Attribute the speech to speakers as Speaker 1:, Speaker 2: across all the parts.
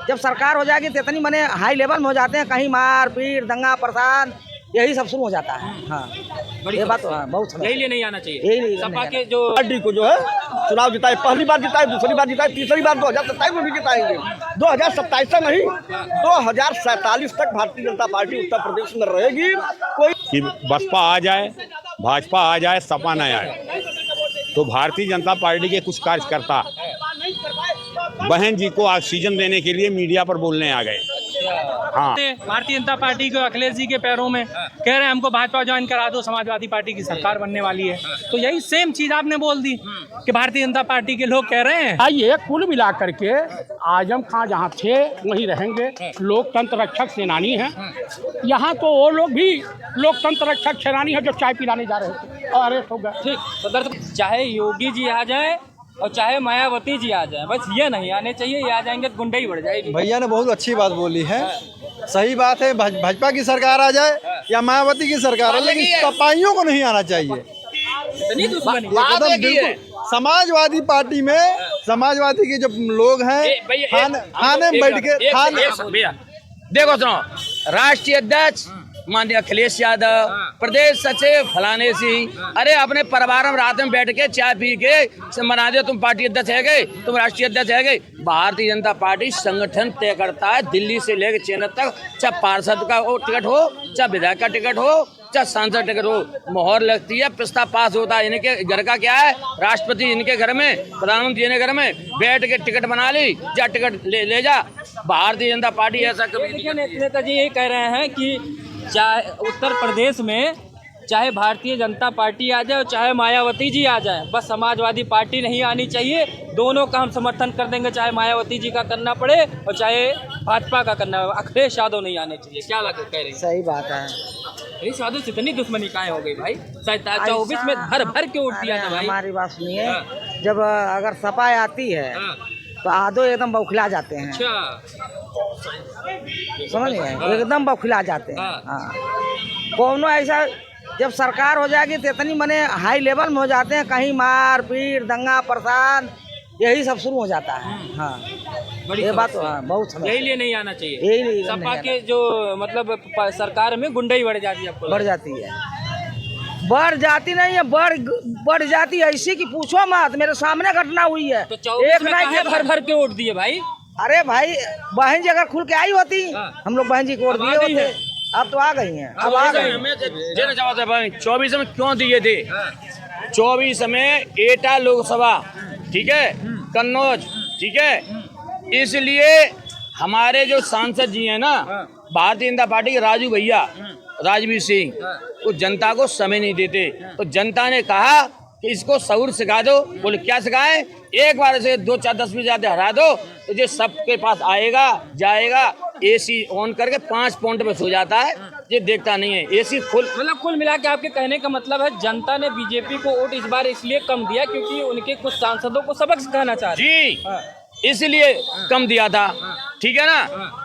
Speaker 1: जब सरकार हो जाएगी तो इतनी मने हाई लेवल में हो जाते हैं, कहीं मार पीट दंगा प्रसाद यही सब शुरू हो जाता है। हाँ ये बात तो हाँ, बहुत
Speaker 2: यही लिए नहीं आना चाहिए।
Speaker 1: यही
Speaker 2: सपा के जो
Speaker 3: पार्टी को जो है चुनाव जिताए, पहली बार जिताए, दूसरी बार जिताए, तीसरी बार 2027 में भी जिताएंगे। 2027 से नहीं 2047 तक भारतीय जनता पार्टी उत्तर प्रदेश में रहेगी। कोई
Speaker 4: कि बसपा आ जाए, भाजपा आ जाए, सपा न आए, तो भारतीय जनता पार्टी के कुछ कार्यकर्ता बहन जी को ऑक्सीजन देने के लिए मीडिया पर बोलने आ गए। हाँ,
Speaker 2: भारतीय जनता पार्टी को अखिलेश जी के पैरों में कह रहे हैं हमको भाजपा ज्वाइन करा दो, समाजवादी पार्टी की सरकार बनने वाली है। तो यही सेम चीज आपने बोल दी कि भारतीय जनता पार्टी के लोग कह रहे हैं।
Speaker 5: आइए कुल मिला करके आजम खां जहाँ थे वहीं रहेंगे। लोकतंत्र रक्षक सेनानी हैं। यहाँ तो वो लोग भी लोकतंत्र रक्षक सेनानी हैं जो चाय पिलाने जा रहे थे और अरेस्ट हो गए।
Speaker 2: ठीक, तो चाहे योगी जी आ जाए और चाहे मायावती जी आ जाए, बस ये नहीं आने चाहिए। ये आ जाएंगे तो गुंडई बढ़ जाएगी।
Speaker 6: भैया ने बहुत अच्छी बात बोली है, सही बात है। भाजपा की सरकार आ जाए या मायावती की सरकार, लेकिन सपाइयों को नहीं आना चाहिए। एकदम बिल्कुल। समाजवादी पार्टी में समाजवादी के जो लोग हैं थाने में बैठ के
Speaker 7: देखो सुनो, राष्ट्रीय अध्यक्ष माननीय अखिलेश यादव, प्रदेश सचिव फलाने सिंह, अरे अपने परिवार में रात में बैठ के चाय पी के मना दे, तुम पार्टी अध्यक्ष है गए, तुम राष्ट्रीय अध्यक्ष है गए। भारतीय जनता पार्टी संगठन तय करता है दिल्ली से लेकर चेन्नई तक, चाहे पार्षद का टिकट हो, चाहे विधायक का टिकट हो, चाहे सांसद टिकट हो, मोहर लगती है, प्रस्ताव पास होता है। इनके घर का क्या है, राष्ट्रपति इनके घर में, प्रधानमंत्री इनके घर में बैठ के टिकट बना ली, जा टिकट ले जा। भारतीय जनता पार्टी ऐसा कभी
Speaker 2: नेता जी ये कह रहे हैं कि चाहे उत्तर प्रदेश में चाहे भारतीय जनता पार्टी आ जाए और चाहे मायावती जी आ जाए, बस समाजवादी पार्टी नहीं आनी चाहिए। दोनों का हम समर्थन कर देंगे, चाहे मायावती जी का करना पड़े और चाहे भाजपा का करना पड़े। अखिलेश यादव नहीं आने चाहिए। क्या लगे कह रही?
Speaker 1: सही बात है।
Speaker 2: अखिलेश यादव से इतनी दुश्मनी काहे हो गई भाई? 24 में भर भर के वोट दिया था भाई।
Speaker 1: हमारी बात सुनिए, जब अगर सपा आती है तो आधो एकदम बौखला जाते हैं। समझ गए, एकदम बौखला जाते हैं। हाँ, कौनो ऐसा जब सरकार हो जाएगी तो इतनी मने हाई लेवल में हो जाते हैं, कहीं मार पीट दंगा प्रसाद यही सब शुरू हो जाता है। हाँ ये बात तो हाँ, बहुत
Speaker 2: यही लिए नहीं आना चाहिए।
Speaker 1: यही
Speaker 2: सपा के जो मतलब सरकार में गुंडई बढ़ जाती है, आपको
Speaker 1: बढ़ जाती है। बढ़ जाती नहीं है, बढ़ जाती है ऐसी कि पूछो मत। मेरे सामने घटना हुई है।
Speaker 2: तो 24 में काहे भर भर के वोट दिए भाई?
Speaker 1: अरे भाई बहन जी अगर खुल के आई होती, हम लोग बहन जी को वोट दिए होते। अब तो आ गई हैं, अब आ गई।
Speaker 7: 24 में क्यों दिए थे? 24 में एटा लोकसभा, ठीक है, कन्नौज, ठीक है, इसलिए हमारे जो सांसद जी हैं ना भारतीय जनता पार्टी के, राजू भैया, राजवीर सिंह, वो जनता को समय नहीं देते। तो जनता ने कहा कि इसको शऊर सिखा दो। बोले क्या सिखाएं? एक बार से 2 4 10 मिनट जाते हरा दो तो ये सबके पास आएगा जाएगा, एसी ऑन करके 5 पॉइंट पे सो जाता है, ये देखता नहीं है। एसी फुल,
Speaker 2: मतलब कुल मिला के आपके कहने का मतलब है जनता ने बीजेपी को वोट इस बार इसलिए कम दिया क्योंकि उनके कुछ सांसदों को सबक सिखाना चाह रहे
Speaker 7: जी, इसलिए कम दिया था, ठीक है ना।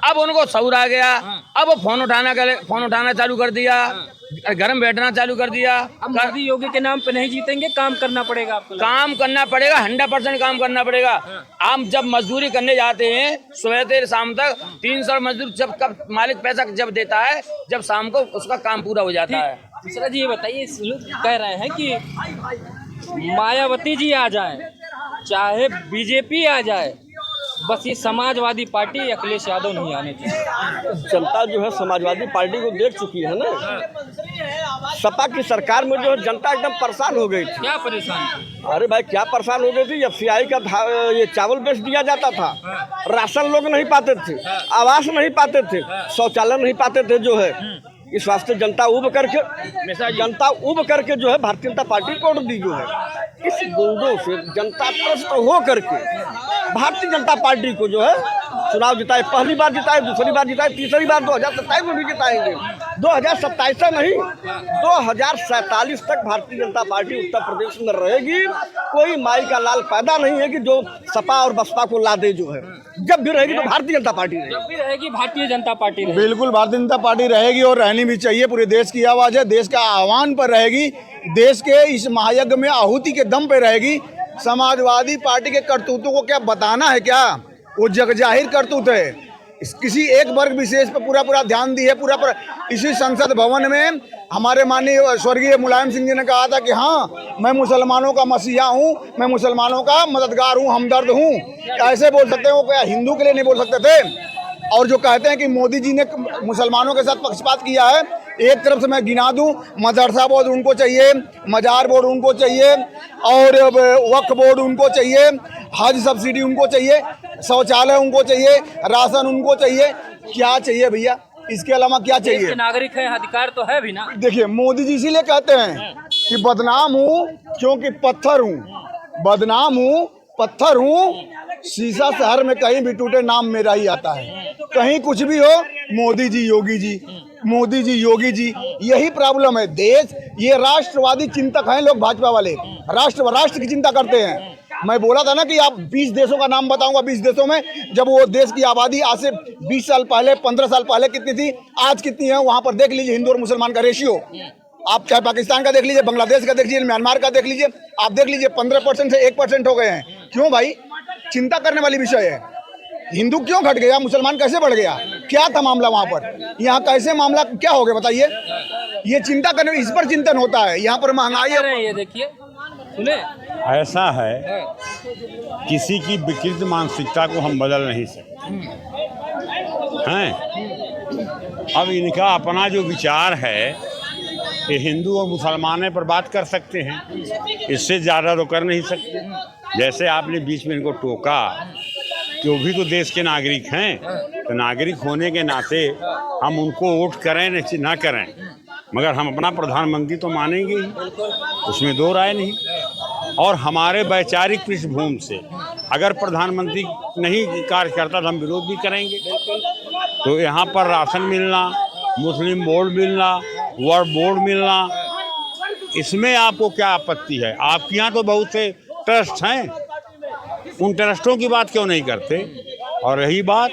Speaker 7: अब उनको शऊर आ गया, अब फोन उठाना चालू कर दिया, घर में बैठना चालू कर दिया।
Speaker 2: अब मोदी योगी के नाम पे नहीं जीतेंगे, काम करना पड़ेगा आपको।
Speaker 7: काम करना पड़ेगा, 100% काम करना पड़ेगा। आप जब मजदूरी करने जाते हैं सुबह से शाम तक 300 मजदूर, जब कब मालिक पैसा जब देता है, जब शाम को उसका काम पूरा हो जाता है।
Speaker 2: दूसरा जी ये बताइए, लोग कह रहे हैं कि मायावती जी आ जाए चाहे बीजेपी आ जाए, बस ये समाजवादी पार्टी अखिलेश यादव नहीं आने चाहिए।
Speaker 3: जनता जो है समाजवादी पार्टी को देख चुकी है ना। सपा की सरकार में जो है जनता एकदम परेशान हो गई थी।
Speaker 2: क्या परेशान?
Speaker 3: अरे भाई क्या परेशान हो गई थी? FCI का ये चावल बेच दिया जाता था, राशन लोग नहीं पाते थे, आवास नहीं पाते थे, शौचालय नहीं पाते थे। जो है इस वास्ते जनता उब करके जो है भारतीय जनता पार्टी को वोट दी। जो है इस गुंडों से जनता त्रस्त हो करके भारतीय जनता पार्टी को जो है चुनाव जिताए, पहली बार जिताए, दूसरी बार जिताए, तीसरी बार 2027 में भी जिताएंगे। 2027 से नहीं 2047 तक भारतीय जनता पार्टी उत्तर प्रदेश में रहेगी। कोई माई का लाल पैदा नहीं है कि जो सपा और बसपा को ला दे। जो है जब भी रहेगी तो भारतीय जनता पार्टी रहेगी।
Speaker 2: जब भी रहेगी भारतीय जनता पार्टी रहेगी।
Speaker 6: बिल्कुल भारतीय जनता पार्टी रहेगी और रहनी भी चाहिए। पूरे देश की आवाज़ है, देश का आह्वान पर रहेगी, देश के इस महायज्ञ में आहुति के दम पे रहेगी। समाजवादी पार्टी के करतूतों को क्या बताना है? क्या वो जग जाहिर करतूत है।
Speaker 8: किसी एक वर्ग विशेष पर पूरा ध्यान दी है। इसी संसद भवन में हमारे माननीय स्वर्गीय मुलायम सिंह जी ने कहा था कि हाँ, मैं मुसलमानों का मसीहा हूँ, मैं मुसलमानों का मददगार हूँ, हमदर्द हूँ। ऐसे बोल सकते हैं, वो क्या हिंदू के लिए नहीं बोल सकते थे। और जो कहते हैं कि मोदी जी ने मुसलमानों के साथ पक्षपात किया है, एक तरफ से मैं गिना दूं, मदरसा बोर्ड उनको चाहिए, मजार बोर्ड उनको चाहिए, और वक्फ बोर्ड उनको चाहिए, हज सब्सिडी उनको चाहिए, शौचालय उनको चाहिए, राशन उनको चाहिए। क्या चाहिए भैया, इसके अलावा क्या चाहिए?
Speaker 2: नागरिक है, अधिकार तो है भी ना।
Speaker 8: देखिए, मोदी जी इसीलिए कहते हैं कि बदनाम हूँ क्योंकि पत्थर हूँ, बदनाम हूँ पत्थर हूँ, शीशा शहर में कहीं भी टूटे नाम मेरा ही आता है। कहीं कुछ भी हो, मोदी जी योगी जी, मोदी जी योगी जी, यही प्रॉब्लम है। देश, ये राष्ट्रवादी चिंतक हैं लोग, भाजपा वाले राष्ट्र की चिंता करते हैं। मैं बोला था ना कि आप 20 देशों का नाम बताऊंगा। 20 देशों में जब वो देश की आबादी आज से 20 साल पहले, 15 साल पहले कितनी थी, आज कितनी है, वहां पर देख लीजिए हिंदू और मुसलमान का रेशियो। आप चाहे पाकिस्तान का देख लीजिए, बांग्लादेश का देख लीजिए, म्यांमार का देख लीजिए, आप देख लीजिए 15% से 1% हो गए हैं। क्यों भाई? चिंता करने वाली विषय है। हिंदू क्यों घट गया, मुसलमान कैसे बढ़ गया, क्या था मामला वहां पर, यहाँ कैसे मामला क्या हो गया बताइए? ये चिंता करने, इस पर चिंतन होता है। यहाँ पर महंगाई है,
Speaker 2: ये देखिए, सुने,
Speaker 4: ऐसा है, किसी की विकृत मानसिकता को हम बदल नहीं सकते हैं। अब इनका अपना जो विचार है, ये हिंदू और मुसलमानों पर बात कर सकते हैं, इससे ज़्यादा तो कर नहीं सकते। जैसे आपने बीच में इनको टोका कि वो भी तो देश के नागरिक हैं, तो नागरिक होने के नाते हम उनको वोट करें ना करें, मगर हम अपना प्रधानमंत्री तो मानेंगे ही, उसमें दो राय नहीं। और हमारे वैचारिक पृष्ठभूमि से अगर प्रधानमंत्री नहीं कार्य करता तो हम विरोध भी करेंगे। तो यहाँ पर राशन मिलना, मुस्लिम बोर्ड मिलना, वर्ड बोर्ड मिलना, इसमें आपको क्या आपत्ति है? आपके यहाँ तो बहुत से ट्रस्ट हैं, उन ट्रस्टों की बात क्यों नहीं करते? और रही बात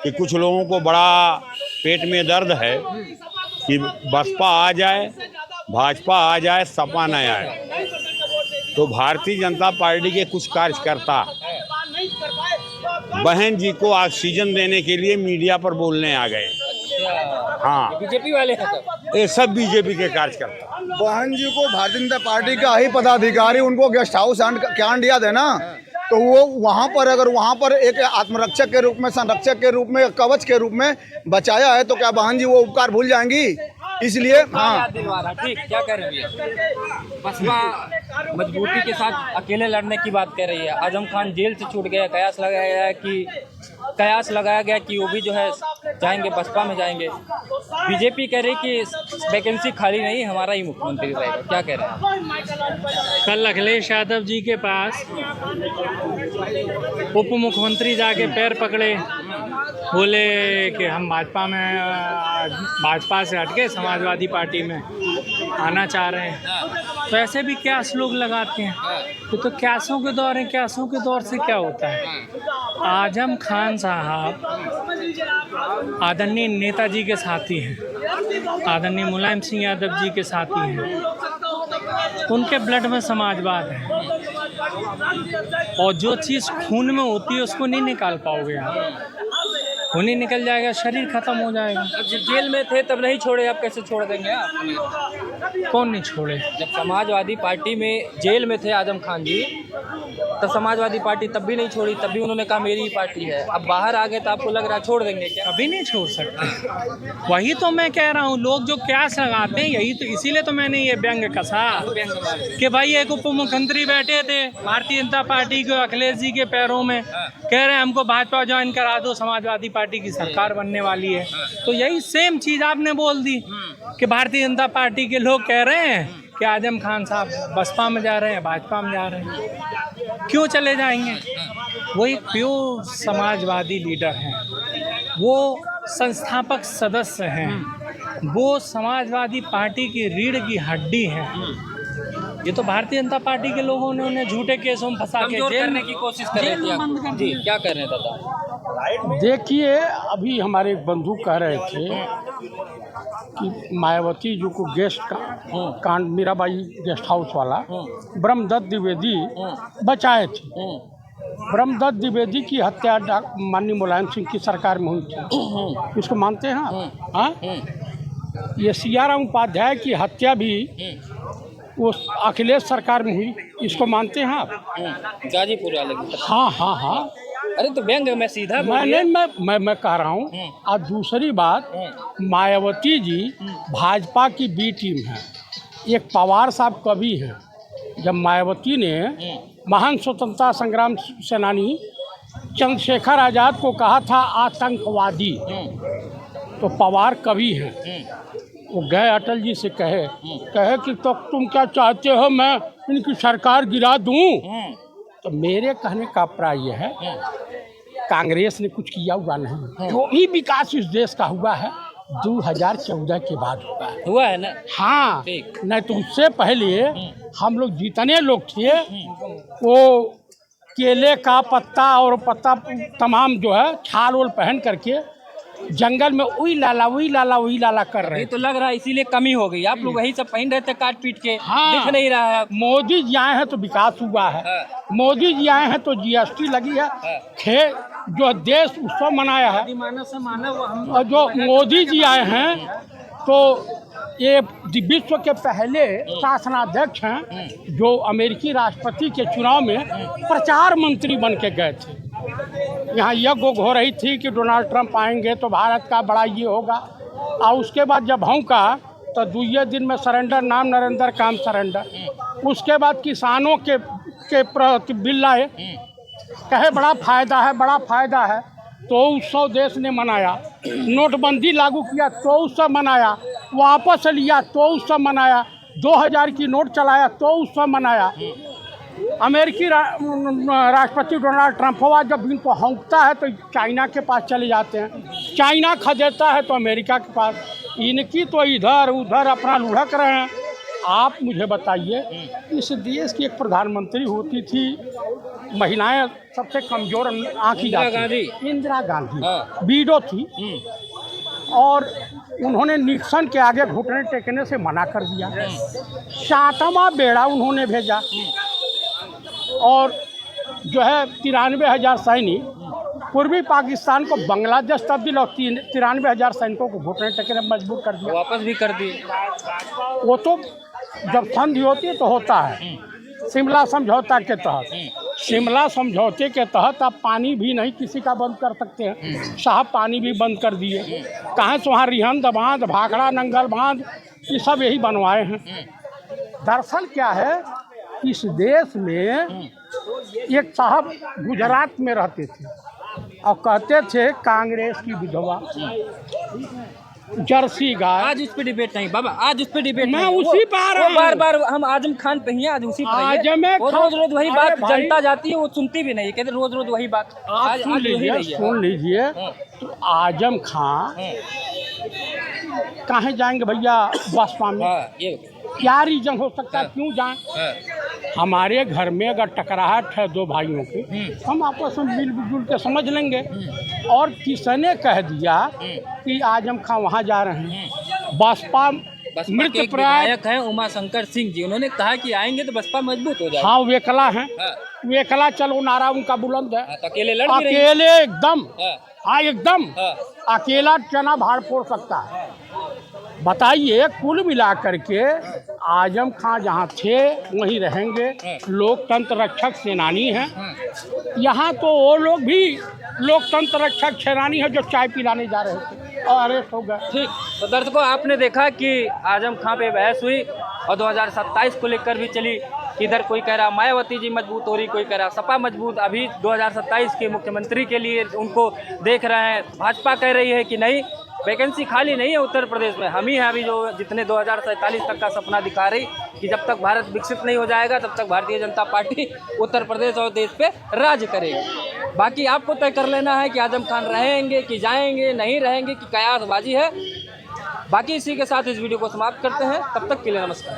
Speaker 4: कि कुछ लोगों को बड़ा पेट में दर्द है कि बसपा आ जाए, भाजपा आ जाए, सपा न आए, तो भारतीय जनता पार्टी के कुछ कार्यकर्ता बहन जी को ऑक्सीजन देने के लिए मीडिया पर बोलने आ गए। हाँ,
Speaker 2: बीजेपी वाले हैं,
Speaker 4: ये सब बीजेपी के कार्यकर्ता।
Speaker 8: बहन जी को भारतीय जनता पार्टी का ही पदाधिकारी उनको गेस्ट हाउस कांड याद है ना, तो वो वहाँ पर, अगर वहाँ पर एक आत्मरक्षक के रूप में, संरक्षक के रूप में, कवच के रूप में बचाया है, तो क्या बहन जी वो उपकार भूल जाएंगी? इसलिए हाँ,
Speaker 2: ठीक, क्या कह रहे हैं? बसपा मजबूती के साथ अकेले लड़ने की बात कर रही है। आजम खान जेल से छूट गया, कयास लगाया गया कि वो भी जो है जाएंगे, बसपा में जाएंगे। बीजेपी कह रही कि वैकेंसी खाली नहीं, हमारा ही मुख्यमंत्री रहेगा। क्या कह रहे हैं?
Speaker 9: कल अखिलेश यादव जी के पास उप मुख्यमंत्री जाके पैर पकड़े, बोले कि हम भाजपा से हटके समाजवादी पार्टी में आना चाह रहे हैं। तो ऐसे भी क्यास लोग लगाते हैं। तो क्यासों के दौर है, क्यासों के दौर से क्या होता है? आजम खान साहब आदरणीय नेताजी के साथी हैं, आदरणीय मुलायम सिंह यादव जी के साथी हैं। उनके ब्लड में समाजवाद है, और जो चीज़ खून में होती है उसको नहीं निकाल पाओगे आप। खून ही निकल जाएगा, शरीर खत्म हो जाएगा।
Speaker 2: अब जब जेल में थे तब नहीं छोड़े, आप कैसे छोड़ देंगे? आप
Speaker 9: कौन नहीं छोड़े?
Speaker 2: जब समाजवादी पार्टी में जेल में थे आजम खान जी, तो समाजवादी पार्टी तब भी नहीं छोड़ी, तब भी उन्होंने कहा मेरी ही पार्टी है। अब बाहर आ गए तो आपको लग रहा है छोड़ देंगे क्या?
Speaker 9: कभी नहीं छोड़ सकते। वही तो मैं कह रहा हूँ, लोग जो क्यास लगाते हैं, यही तो, इसीलिए तो मैंने ये व्यंग कसा कि भाई एक उप मुख्यमंत्री बैठे थे भारतीय जनता पार्टी के, अखिलेश जी के पैरों में, कह रहे हैं हमको भाजपा ज्वाइन करा दो, समाजवादी पार्टी की सरकार बनने वाली है। तो यही सेम चीज़ आपने बोल दी कि भारतीय जनता पार्टी के लोग कह रहे हैं कि आजम खान साहब बसपा में जा रहे हैं, भाजपा में जा रहे हैं। क्यों चले जाएंगे? वो एक प्योर समाजवादी लीडर हैं, वो संस्थापक सदस्य हैं, वो समाजवादी पार्टी की रीढ़ की हड्डी हैं। ये तो भारतीय जनता पार्टी के लोगों ने उन्हें झूठे केसों में फंसा के जेल
Speaker 2: करने की कोशिश कर रहे थे। जी, क्या कर रहे हैं दादा?
Speaker 5: देखिए, अभी हमारे एक बंधु कह रहे थे कि मायावती जी को गेस्ट का कांड, मीराबाई गेस्ट हाउस वाला ब्रह्मदत्त द्विवेदी बचाए थे। ब्रह्मदत्त द्विवेदी की हत्या माननीय मुलायम सिंह की सरकार में हुई थी, इसको मानते हैं आप? हाँ, ये सियाराम उपाध्याय की हत्या भी वो अखिलेश सरकार में हुई, इसको मानते हैं आप?
Speaker 2: गाजीपुर वाले की।
Speaker 5: हाँ हाँ हाँ,
Speaker 2: अरे तो व्यंग में सीधा
Speaker 5: मैं कह रहा हूँ। और दूसरी बात, मायावती जी भाजपा की बी टीम है, एक पवार साहब कवि हैं। जब मायावती ने महान स्वतंत्रता संग्राम सेनानी चंद्रशेखर आज़ाद को कहा था आतंकवादी, तो पवार कवि हैं, वो गए अटल जी से कहे कि तो तुम क्या चाहते हो मैं इनकी सरकार गिरा दूं? तो मेरे कहने का प्राय यह है, कांग्रेस ने कुछ किया हुआ नहीं। जो भी विकास इस देश का हुआ है 2014 के बाद
Speaker 2: हुआ है ना।
Speaker 5: हाँ, नहीं तो उससे पहले हम लोग जितने लोग थे वो केले का पत्ता और पत्ता तमाम जो है छाल वोल पहन करके जंगल में वही लाला कर रहे।
Speaker 2: तो लग रहा है इसीलिए कमी हो गई, आप लोग वही सब पहन रहे थे काट पीट के।
Speaker 5: हाँ,
Speaker 2: दिख नहीं रहा है।
Speaker 5: मोदी जी आए हैं तो विकास हुआ है। मोदी जी आए हैं तो जीएसटी लगी है, जो देश उत्सव मनाया है। और जो मोदी जी आए हैं तो ये विश्व के पहले शासनाध्यक्ष हैं जो अमेरिकी राष्ट्रपति के चुनाव में प्रचार मंत्री बन के गए थे। यहाँ यज्ञ हो रही थी कि डोनाल्ड ट्रंप आएंगे तो भारत का बड़ा ये होगा, और उसके बाद जब भौंका तो दूसरे दिन में सरेंडर, नाम नरेंद्र काम सरेंडर। उसके बाद किसानों के प्रति बिल लाए, कहे बड़ा फायदा है तो उत्सव देश ने मनाया। नोटबंदी लागू किया तो उत्सव मनाया, वापस लिया तो उत्सव मनाया, 2000 की नोट चलाया तो उत्सव मनाया। अमेरिकी राष्ट्रपति डोनाल्ड ट्रंप हुआ, जब इनको होंकता है तो चाइना के पास चले जाते हैं, चाइना खदेड़ता है तो अमेरिका के पास। इनकी तो इधर उधर अपना लुढ़क रहे हैं। आप मुझे बताइए, इस देश की एक प्रधानमंत्री होती थी, महिलाएं सबसे कमजोर आंकी जाती, इंदिरा गांधी बीडो थी, और उन्होंने निक्सन के आगे घुटने टेकने से मना कर दिया। 7वां बेड़ा उन्होंने भेजा और जो है 93,000 सैनिक पूर्वी पाकिस्तान को बांग्लादेश तब्दील और 93,000 सैनिकों को घुटने टेकने मजबूर कर दिया,
Speaker 2: वापस भी कर दी।
Speaker 5: वो तो जब संधि होती है तो होता है, शिमला समझौता के तहत। शिमला समझौते के तहत आप पानी भी नहीं किसी का बंद कर सकते हैं, साहब पानी भी बंद कर दिए। कहाँ से वहाँ रिहंद बांध, भाखड़ा नंगल बांध, ये सब यही बनवाए हैं। दरअसल क्या है, इस देश में एक साहब गुजरात में रहते थे और कहते थे कांग्रेस की विधवा जर्सी गाय।
Speaker 2: आज उस पे डिबेट नहीं बाबा, आज उस पे डिबेट
Speaker 5: मैं उसी पे आ रहा हूं।
Speaker 2: बार हम आजम खान पे ही हैं, आज उसी पे रोज वही बात जनता जाती है, वो सुनती भी नहीं, कहते रोज वही बात।
Speaker 5: आज सुन लीजिए, तो आजम खान कहाँ जाएंगे भैया बसपा में? क्या रीजन हो सकता है क्यों जाएं? हमारे घर में अगर टकराहट है दो भाइयों की, हम आपस में मिलजुल के समझ लेंगे। और किसने कह दिया कि आजम खान वहाँ जा रहे हैं? बसपा मृत प्राय
Speaker 2: है उमा शंकर सिंह जी, उन्होंने कहा कि आएंगे तो बसपा मजबूत हो जाएगी।
Speaker 5: हाँ, वेकला हैं, वेकला चलो नारा उनका बुलंद है।
Speaker 2: अकेले
Speaker 5: एकदम, हाँ एकदम अकेला चना भाड़ फोड़ सकता है। बताइए, कुल मिला करके आजम खान जहाँ थे वहीं रहेंगे, लोकतंत्र रक्षक सेनानी हैं। यहाँ तो वो लोग भी लोकतंत्र रक्षक सेनानी हैं जो चाय पिलाने जा रहे थे और अरेस्ट हो गए।
Speaker 2: ठीक, तो दर्शकों आपने देखा कि आजम खान पे बहस हुई और 2027 को लेकर भी चली। इधर कोई कह रहा मायावती जी मजबूत हो रही, कोई कह रहा सपा मजबूत। अभी 2027 के मुख्यमंत्री के लिए उनको देख रहे हैं। भाजपा कह रही है कि नहीं, वैकेंसी खाली नहीं है उत्तर प्रदेश में, हम ही हैं अभी जो जितने 2047 तक का सपना दिखा रही कि जब तक भारत विकसित नहीं हो जाएगा तब तक भारतीय जनता पार्टी उत्तर प्रदेश और देश पे राज करेगी। बाकी आपको तय कर लेना है कि आजम खान रहेंगे कि जाएंगे, नहीं रहेंगे कि कयासबाजी है। बाकी इसी के साथ इस वीडियो को समाप्त करते हैं, तब तक के लिए नमस्कार।